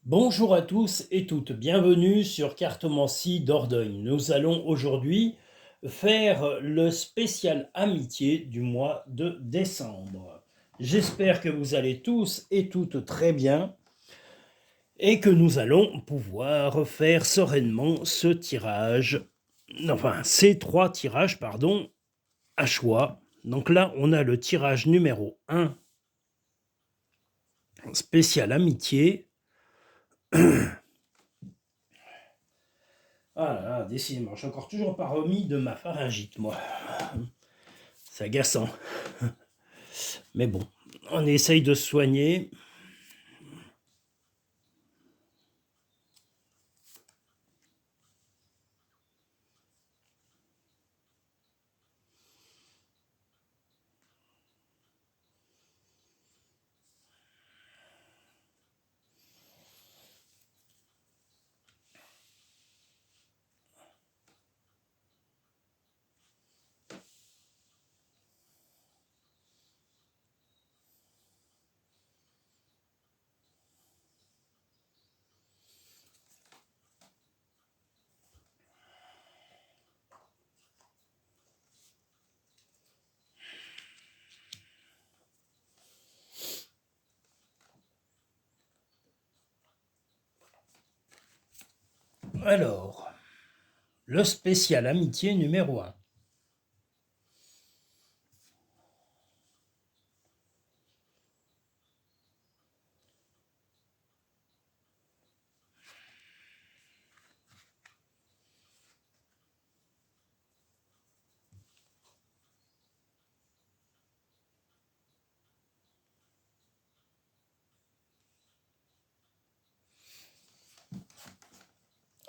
Bonjour à tous et toutes, bienvenue sur Cartomancie Dordogne. Nous allons aujourd'hui faire le spécial amitié du mois de décembre. J'espère que vous allez tous et toutes très bien et que nous allons pouvoir faire sereinement ces trois tirages, à choix. Donc là, on a le tirage numéro 1, spécial amitié. Ah là là, décidément, je suis encore toujours pas remis de ma pharyngite, moi. C'est agaçant. Mais bon, on essaye de se soigner. Alors, le spécial amitié numéro 1.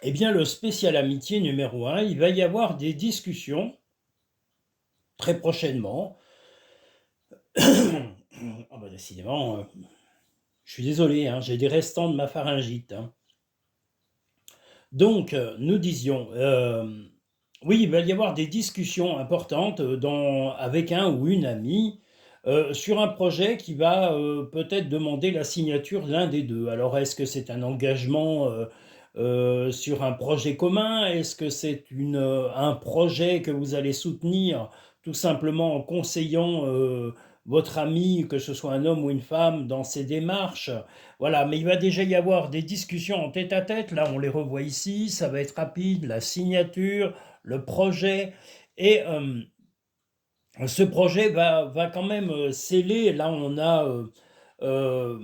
Eh bien, le spécial amitié numéro 1, il va y avoir des discussions très prochainement. Ah bah décidément, je suis désolé, hein, j'ai des restants de ma pharyngite. Donc, nous disions, oui, il va y avoir des discussions importantes avec un ou une amie sur un projet qui va peut-être demander la signature l'un des deux. Alors, est-ce que c'est un engagement sur un projet commun? Est-ce que c'est un projet que vous allez soutenir tout simplement en conseillant votre ami, que ce soit un homme ou une femme, dans ses démarches? Voilà, mais il va déjà y avoir des discussions en tête-à-tête. Là, on les revoit ici. Ça va être rapide. La signature, le projet. Et ce projet va quand même sceller. Là, on a. Euh,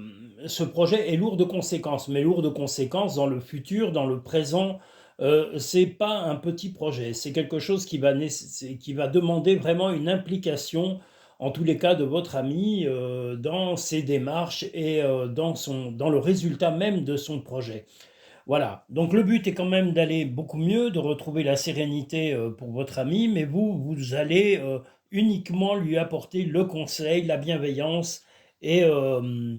Ce projet est lourd de conséquences, mais lourd de conséquences dans le futur, dans le présent. C'est pas un petit projet. C'est quelque chose qui va demander vraiment une implication, en tous les cas, de votre ami dans ses démarches et dans le résultat même de son projet. Voilà. Donc le but est quand même d'aller beaucoup mieux, de retrouver la sérénité pour votre ami, mais vous allez uniquement lui apporter le conseil, la bienveillance et, euh,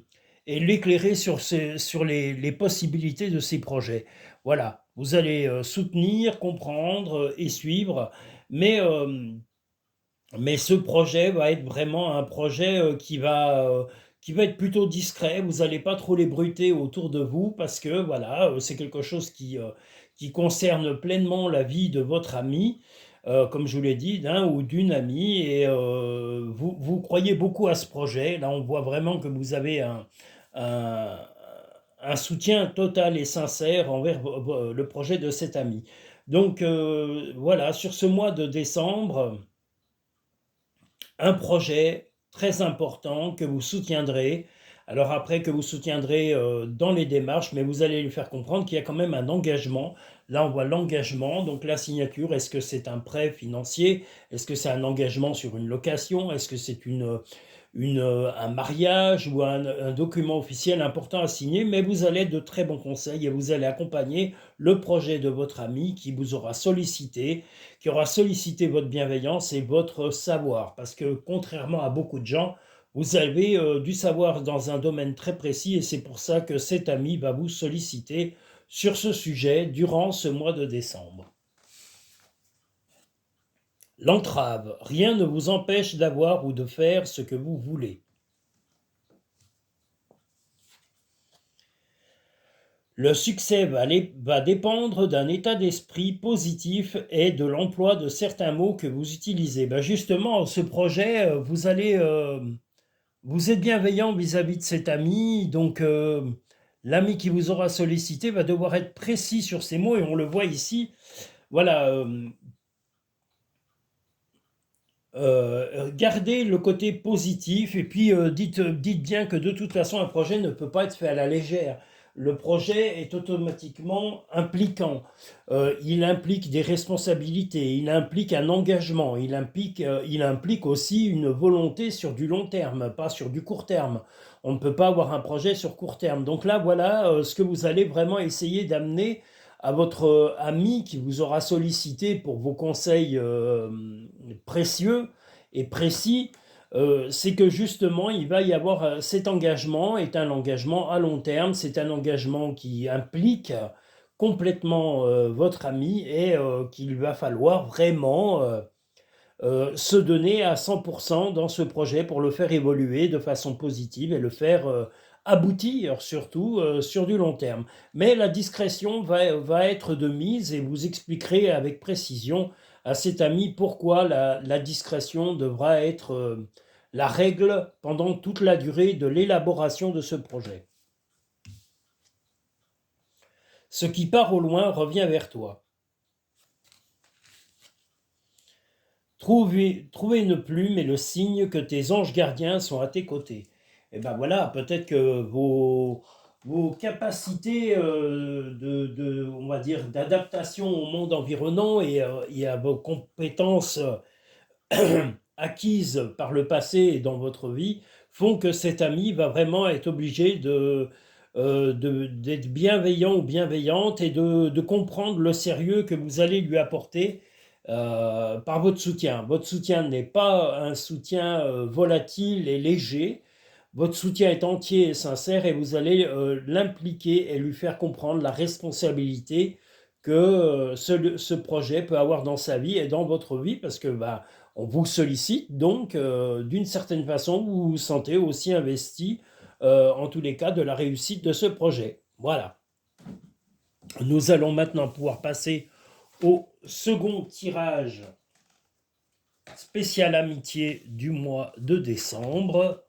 et l'éclairer sur les possibilités de ses projets. Voilà. Vous allez soutenir, comprendre et suivre, mais mais ce projet va être vraiment un projet qui va être plutôt discret. Vous n'allez pas trop les bruiter autour de vous parce que voilà, c'est quelque chose qui concerne pleinement la vie de votre ami, comme je vous l'ai dit, d'un ou d'une amie. Et vous croyez beaucoup à ce projet. Là, on voit vraiment que vous avez un, un soutien total et sincère envers le projet de cet ami. Donc voilà, sur ce mois de décembre, un projet très important que vous soutiendrez. Alors après que vous soutiendrez dans les démarches, mais vous allez lui faire comprendre qu'il y a quand même un engagement. Là, on voit l'engagement, donc la signature. Est-ce que c'est un prêt financier? Est-ce que c'est un engagement sur une location? Est-ce que c'est un mariage ou un document officiel important à signer? Mais vous allez être de très bons conseils et vous allez accompagner le projet de votre ami qui aura sollicité votre bienveillance et votre savoir. Parce que contrairement à beaucoup de gens, vous avez du savoir dans un domaine très précis et c'est pour ça que cet ami va vous solliciter sur ce sujet durant ce mois de décembre. L'entrave, rien ne vous empêche d'avoir ou de faire ce que vous voulez. Le succès va dépendre d'un état d'esprit positif et de l'emploi de certains mots que vous utilisez. Ben justement, ce projet, vous êtes bienveillant vis-à-vis de cet ami, donc l'ami qui vous aura sollicité va devoir être précis sur ses mots et on le voit ici. Voilà, gardez le côté positif et puis dites bien que de toute façon un projet ne peut pas être fait à la légère. Le projet est automatiquement impliquant. Il implique des responsabilités, il implique un engagement, il implique aussi une volonté sur du long terme, pas sur du court terme. On ne peut pas avoir un projet sur court terme. Donc là, voilà ce que vous allez vraiment essayer d'amener à votre ami qui vous aura sollicité pour vos conseils précieux et précis, c'est que justement, il va y avoir cet engagement est un engagement à long terme, c'est un engagement qui implique complètement votre ami et qu'il va falloir vraiment se donner à 100% dans ce projet pour le faire évoluer de façon positive et le faire aboutir surtout sur du long terme. Mais la discrétion va être de mise et vous expliquerez avec précision à cet ami pourquoi la discrétion devra être la règle pendant toute la durée de l'élaboration de ce projet. Ce qui part au loin revient vers toi. Trouver une plume et le signe que tes anges gardiens sont à tes côtés. Et ben voilà, peut-être que vos capacités on va dire, d'adaptation au monde environnant et à vos compétences acquises par le passé et dans votre vie font que cet ami va vraiment être obligé d'être bienveillant ou bienveillante et de comprendre le sérieux que vous allez lui apporter par votre soutien. Votre soutien n'est pas un soutien volatile et léger. Votre soutien est entier et sincère et vous allez l'impliquer et lui faire comprendre la responsabilité que ce projet peut avoir dans sa vie et dans votre vie parce que bah, on vous sollicite, donc d'une certaine façon, vous vous sentez aussi investi, en tous les cas, de la réussite de ce projet. Voilà. Nous allons maintenant pouvoir passer au second tirage spécial amitié du mois de décembre.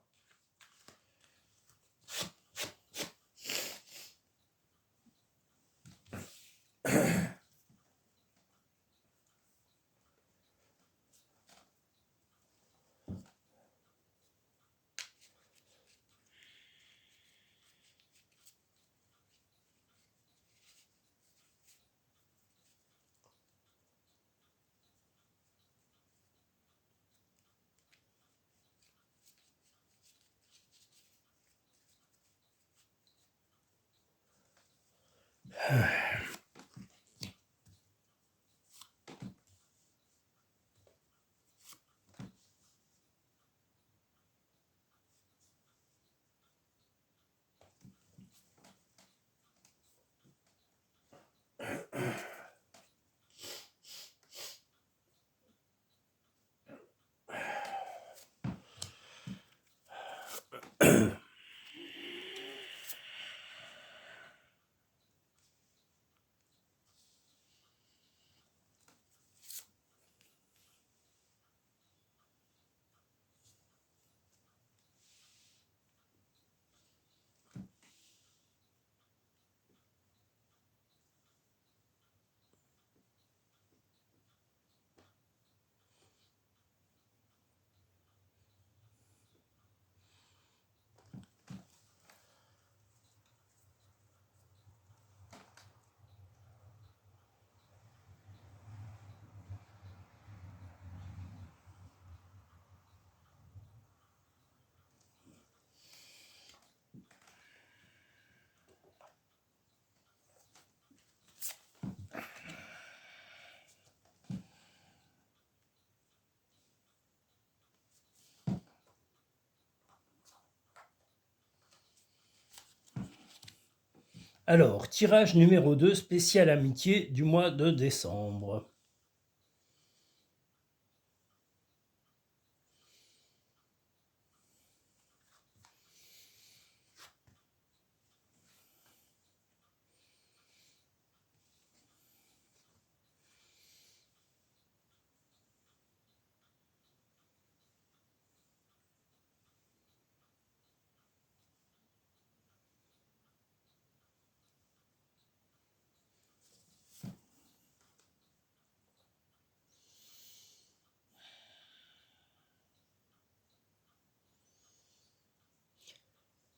Alors, tirage numéro 2 spécial amitié du mois de décembre.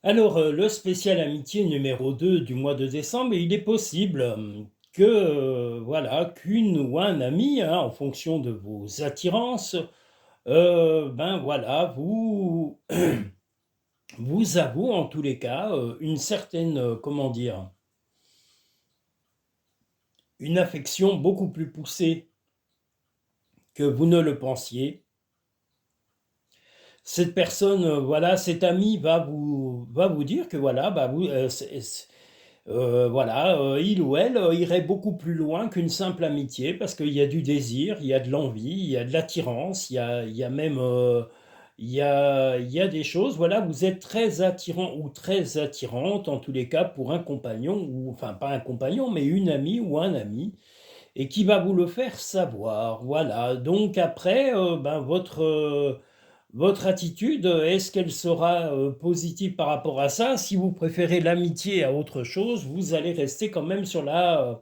Alors, le spécial amitié numéro 2 du mois de décembre, il est possible que, voilà, qu'une ou un ami, hein, en fonction de vos attirances, ben voilà, vous avoue en tous les cas une certaine, comment dire, une affection beaucoup plus poussée que vous ne le pensiez. Cette personne, voilà, cet ami va vous dire que voilà, bah vous, voilà, il ou elle irait beaucoup plus loin qu'une simple amitié parce qu'il y a du désir, il y a de l'envie, il y a de l'attirance, il y a même il y a des choses, voilà, vous êtes très attirant ou très attirante en tous les cas pour un compagnon, ou enfin pas un compagnon, mais une amie ou un ami, et qui va vous le faire savoir. Voilà, donc après, ben, votre attitude, est-ce qu'elle sera positive par rapport à ça? Si vous préférez l'amitié à autre chose, vous allez rester quand même sur la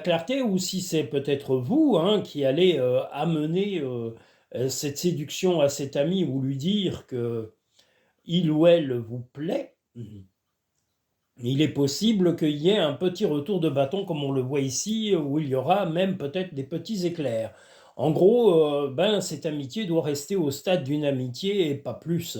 clarté, ou si c'est peut-être vous hein, qui allez amener cette séduction à cet ami ou lui dire que il ou elle vous plaît, il est possible qu'il y ait un petit retour de bâton comme on le voit ici, où il y aura même peut-être des petits éclairs. En gros, ben, cette amitié doit rester au stade d'une amitié et pas plus.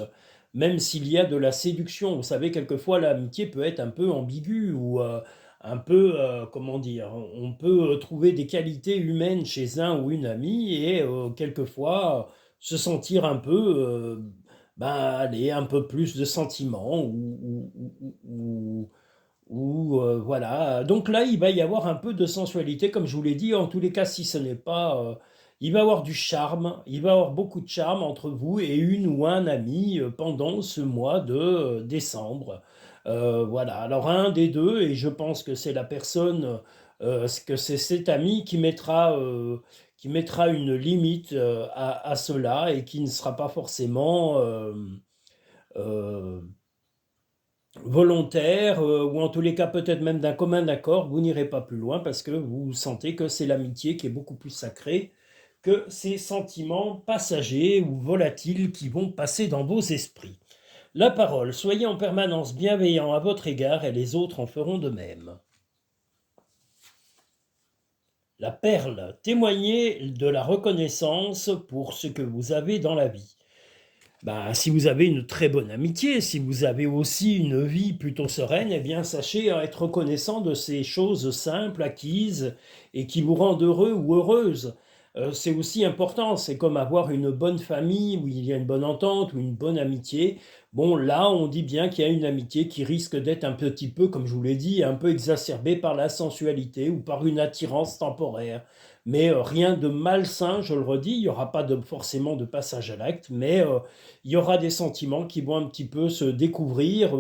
Même s'il y a de la séduction. Vous savez, quelquefois, l'amitié peut être un peu ambiguë ou un peu, comment dire, on peut trouver des qualités humaines chez un ou une amie et quelquefois se sentir un peu, ben, allez, un peu plus de sentiments voilà. Donc là, il va y avoir un peu de sensualité, comme je vous l'ai dit. En tous les cas, si ce n'est pas, il va y avoir du charme, il va y avoir beaucoup de charme entre vous et une ou un ami pendant ce mois de décembre. Voilà. Alors un des deux, et je pense que c'est la personne, que c'est cet ami qui mettra une limite à cela et qui ne sera pas forcément euh, volontaire, ou en tous les cas peut-être même d'un commun accord, vous n'irez pas plus loin parce que vous sentez que c'est l'amitié qui est beaucoup plus sacrée que ces sentiments passagers ou volatiles qui vont passer dans vos esprits. La parole, soyez en permanence bienveillant à votre égard et les autres en feront de même. La perle, témoignez de la reconnaissance pour ce que vous avez dans la vie. Ben, si vous avez une très bonne amitié, si vous avez aussi une vie plutôt sereine, eh bien, sachez être reconnaissant de ces choses simples, acquises, et qui vous rendent heureux ou heureuse. C'est aussi important, c'est comme avoir une bonne famille, où il y a une bonne entente, ou une bonne amitié. Bon, là, on dit bien qu'il y a une amitié qui risque d'être un petit peu, comme je vous l'ai dit, un peu exacerbée par la sensualité ou par une attirance temporaire. Mais rien de malsain, je le redis, il n'y aura pas forcément de passage à l'acte, mais il y aura des sentiments qui vont un petit peu se découvrir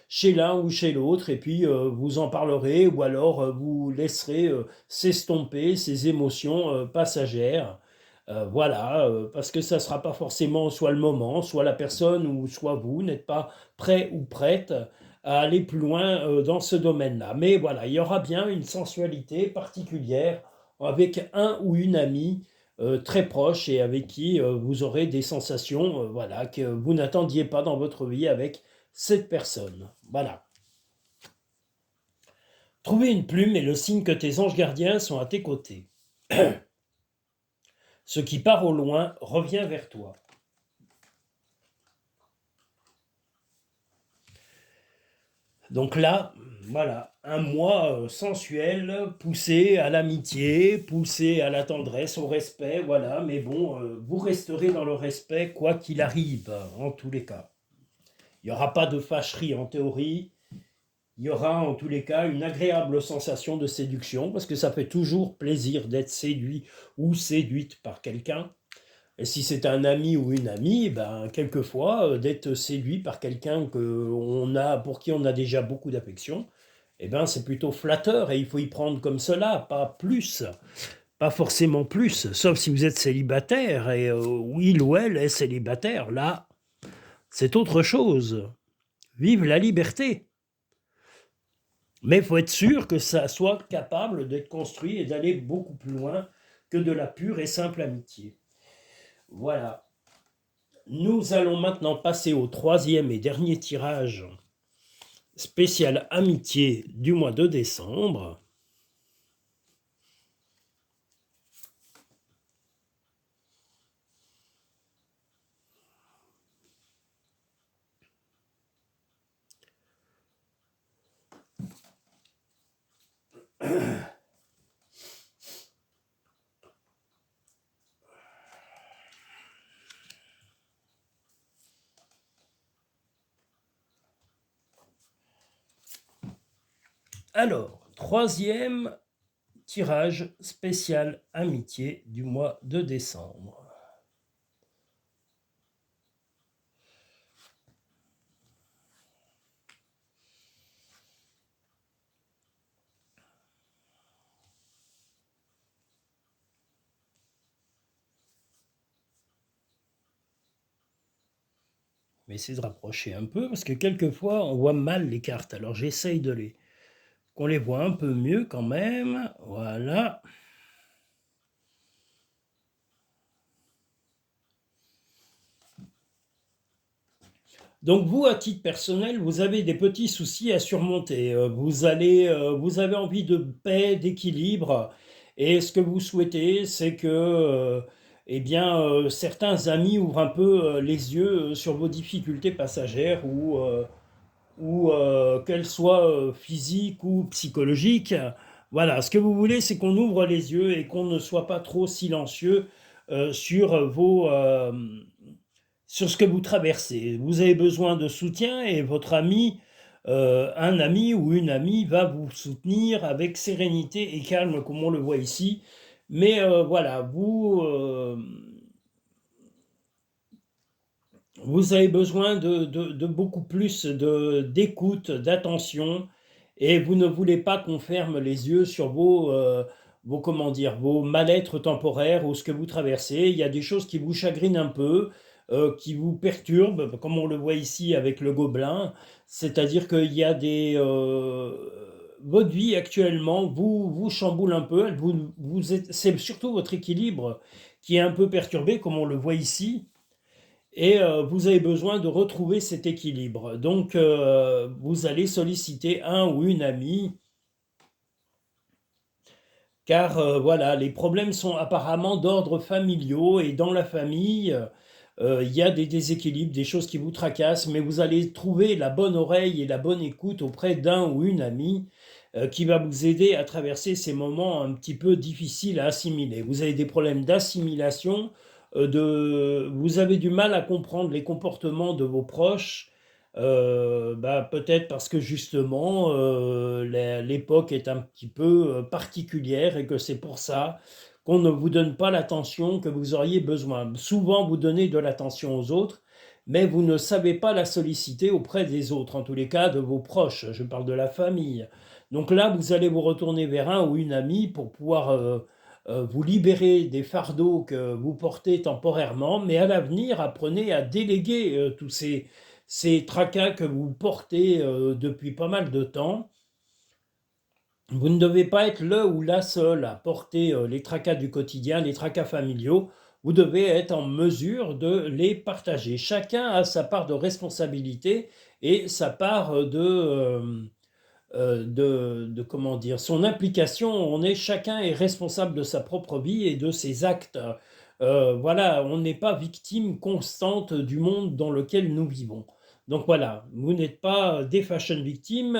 chez l'un ou chez l'autre, et puis vous en parlerez, ou alors vous laisserez s'estomper ces émotions passagères. Voilà, parce que ça ne sera pas forcément soit le moment, soit la personne, ou soit vous n'êtes pas prêt ou prête à aller plus loin dans ce domaine-là. Mais voilà, il y aura bien une sensualité particulière avec un ou une amie très proche et avec qui vous aurez des sensations voilà, que vous n'attendiez pas dans votre vie avec cette personne. Voilà. Trouver une plume est le signe que tes anges gardiens sont à tes côtés. Ce qui part au loin revient vers toi. Donc là, voilà, un mois sensuel, poussé à l'amitié, poussé à la tendresse, au respect, voilà, mais bon, vous resterez dans le respect quoi qu'il arrive, en tous les cas. Il n'y aura pas de fâcherie en théorie, il y aura en tous les cas une agréable sensation de séduction, parce que ça fait toujours plaisir d'être séduit ou séduite par quelqu'un. Et si c'est un ami ou une amie, ben, quelquefois, d'être séduit par quelqu'un pour qui on a déjà beaucoup d'affection, eh ben, c'est plutôt flatteur et il faut y prendre comme cela, pas plus, pas forcément plus, sauf si vous êtes célibataire et il ou elle est célibataire, là, c'est autre chose. Vive la liberté! Mais il faut être sûr que ça soit capable d'être construit et d'aller beaucoup plus loin que de la pure et simple amitié. Voilà. Nous allons maintenant passer au troisième et dernier tirage spécial amitié du mois de décembre. Alors, troisième tirage spécial amitié du mois de décembre. Je vais essayer de rapprocher un peu parce que quelquefois on voit mal les cartes. Alors j'essaye qu'on les voit un peu mieux quand même. Voilà. Donc vous, à titre personnel, vous avez des petits soucis à surmonter. Vous avez envie de paix, d'équilibre, et ce que vous souhaitez, c'est que, eh bien, certains amis ouvrent un peu les yeux sur vos difficultés passagères ou qu'elles soient physiques ou psychologiques. Voilà, ce que vous voulez, c'est qu'on ouvre les yeux et qu'on ne soit pas trop silencieux sur sur ce que vous traversez. Vous avez besoin de soutien et votre ami, un ami ou une amie va vous soutenir avec sérénité et calme, comme on le voit ici. Mais voilà, vous avez besoin de beaucoup plus d'écoute, d'attention, et vous ne voulez pas qu'on ferme les yeux sur comment dire, vos mal-être temporaires ou ce que vous traversez. Il y a des choses qui vous chagrinent un peu, qui vous perturbent, comme on le voit ici avec le gobelin. C'est-à-dire qu'il y a votre vie actuellement vous chamboule un peu. C'est surtout votre équilibre qui est un peu perturbé, comme on le voit ici, et vous avez besoin de retrouver cet équilibre. Donc, vous allez solliciter un ou une amie, car voilà, les problèmes sont apparemment d'ordre familiaux, et dans la famille, il y a des déséquilibres, des choses qui vous tracassent, mais vous allez trouver la bonne oreille et la bonne écoute auprès d'un ou une amie qui va vous aider à traverser ces moments un petit peu difficiles à assimiler. Vous avez des problèmes d'assimilation, vous avez du mal à comprendre les comportements de vos proches, peut-être parce que justement l'époque est un petit peu particulière et que c'est pour ça qu'on ne vous donne pas l'attention que vous auriez besoin. Souvent, vous donnez de l'attention aux autres, mais vous ne savez pas la solliciter auprès des autres, en tous les cas de vos proches. Je parle de la famille. Donc là, vous allez vous retourner vers un ou une amie pour pouvoir vous libérer des fardeaux que vous portez temporairement, mais à l'avenir, apprenez à déléguer tous ces tracas que vous portez depuis pas mal de temps. Vous ne devez pas être le ou la seule à porter les tracas du quotidien, les tracas familiaux. Vous devez être en mesure de les partager. Chacun a sa part de responsabilité et sa part comment dire, son implication. Chacun est responsable de sa propre vie et de ses actes. Voilà, on n'est pas victime constante du monde dans lequel nous vivons. Donc voilà, vous n'êtes pas des fashion victimes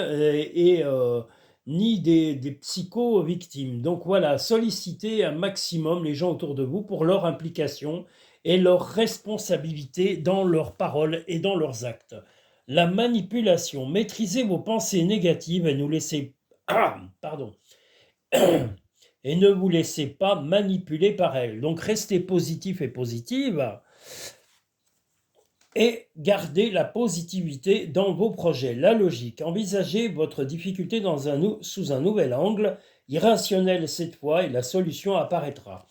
ni des psycho-victimes. Donc voilà, sollicitez un maximum les gens autour de vous pour leur implication et leur responsabilité dans leurs paroles et dans leurs actes. La manipulation, maîtrisez vos pensées négatives et pardon, et ne vous laissez pas manipuler par elles. Donc restez positif et positive et gardez la positivité dans vos projets. La logique, envisagez votre difficulté sous un nouvel angle, irrationnel cette fois, et la solution apparaîtra.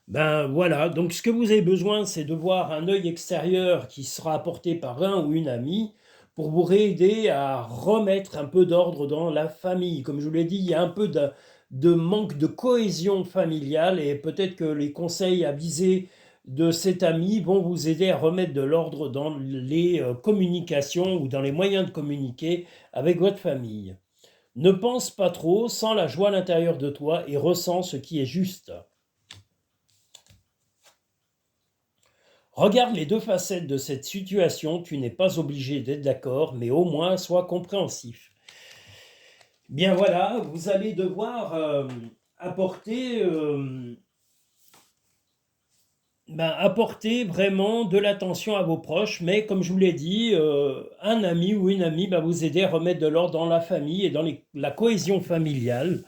Ben voilà, donc ce que vous avez besoin, c'est de voir un œil extérieur qui sera apporté par un ou une amie pour vous aider à remettre un peu d'ordre dans la famille. Comme je vous l'ai dit, il y a un peu de manque de cohésion familiale, et peut-être que les conseils avisés de cet ami vont vous aider à remettre de l'ordre dans les communications ou dans les moyens de communiquer avec votre famille. Ne pense pas trop, sens la joie à l'intérieur de toi et ressens ce qui est juste. Regarde les deux facettes de cette situation, tu n'es pas obligé d'être d'accord, mais au moins sois compréhensif. Bien voilà, vous allez devoir apporter, apporter vraiment de l'attention à vos proches, mais comme je vous l'ai dit, un ami ou une amie va vous aider à remettre de l'ordre dans la famille et dans la cohésion familiale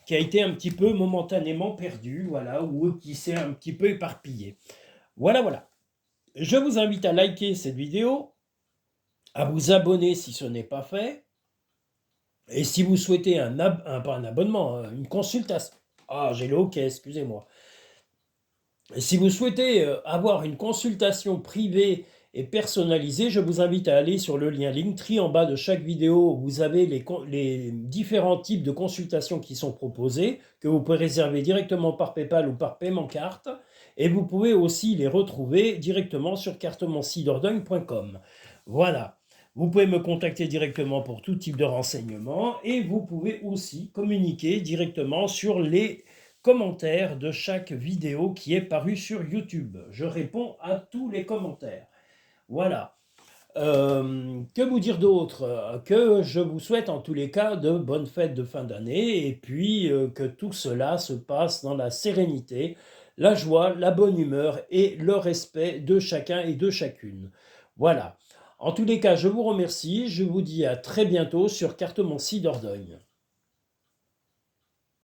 qui a été un petit peu momentanément perdue, voilà, ou qui s'est un petit peu éparpillée. Voilà, voilà. Je vous invite à liker cette vidéo, à vous abonner si ce n'est pas fait, et si vous souhaitez pas un abonnement, une consultation. Ah, j'ai le OK, excusez-moi. Si vous souhaitez avoir une consultation privée et personnalisée, je vous invite à aller sur le lien Linktree en bas de chaque vidéo. Vous avez les différents types de consultations qui sont proposées, que vous pouvez réserver directement par PayPal ou par paiement carte. Et vous pouvez aussi les retrouver directement sur cartemonsidordogne.com. Voilà. Vous pouvez me contacter directement pour tout type de renseignements et vous pouvez aussi communiquer directement sur les commentaires de chaque vidéo qui est parue sur YouTube. Je réponds à tous les commentaires. Voilà. Que vous dire d'autre? Que je vous souhaite en tous les cas de bonnes fêtes de fin d'année et puis que tout cela se passe dans la sérénité, la joie, la bonne humeur et le respect de chacun et de chacune. Voilà. En tous les cas, je vous remercie. Je vous dis à très bientôt sur Carte-Mon-Scie Dordogne.